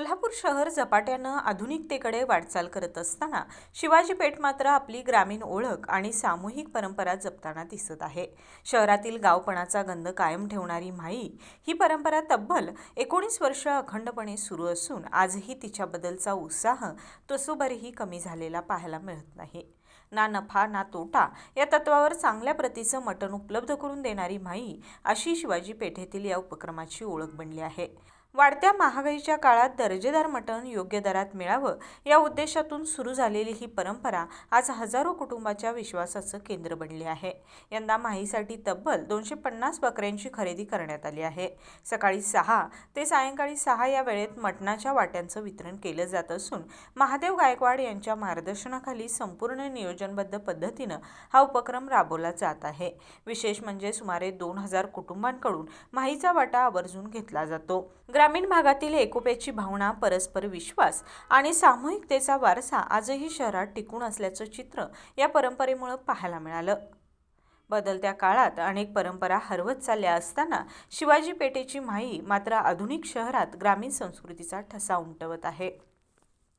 कोल्हापूर शहर झपाट्यानं आधुनिकतेकडे वाटचाल करत असताना शिवाजी पेठ मात्र आपली ग्रामीण ओळख आणि सामूहिक परंपरा जपताना दिसत आहे. शहरातील गावपणाचा गंध कायम ठेवणारी माई ही परंपरा तब्बल 19 वर्ष अखंडपणे सुरू असून आजही तिच्याबद्दलचा उत्साह तुसुभरही कमी झालेला पाहायला मिळत नाही. ना नफा ना तोटा या तत्वावर चांगल्या प्रतीचं मटण उपलब्ध करून देणारी माई अशी शिवाजी पेठेतील या उपक्रमाची ओळख बनली आहे. वाढत्या महागाईच्या काळात दर्जेदार मटण योग्य दरात मिळावं या उद्देशातून सुरू झालेली ही परंपरा आज हजारो कुटुंबाच्या विश्वासाचं केंद्र बनली आहे. यंदा माहीसाठी तब्बल 250 बकऱ्यांची खरेदी करण्यात आली आहे. सकाळी 6 ते सायंकाळी 6 या वेळेत मटणाच्या वाट्यांचं वितरण केलं जात असून महादेव गायकवाड यांच्या मार्गदर्शनाखाली संपूर्ण नियोजनबद्ध पद्धतीनं हा उपक्रम राबवला जात आहे. विशेष म्हणजे सुमारे 2000 कुटुंबांकडून माहीचा वाटा आवर्जून घेतला जातो. ग्रामीण भागातील एकोप्याची भावना, परस्पर विश्वास आणि सामूहिकतेचा वारसा आजही शहरात टिकून असल्याचं चित्र या परंपरेमुळे पाहायला मिळालं. बदलत्या काळात अनेक परंपरा हरवत चालल्या असताना शिवाजी पेठेची माई मात्र आधुनिक शहरात ग्रामीण संस्कृतीचा ठसा उमटवत आहे.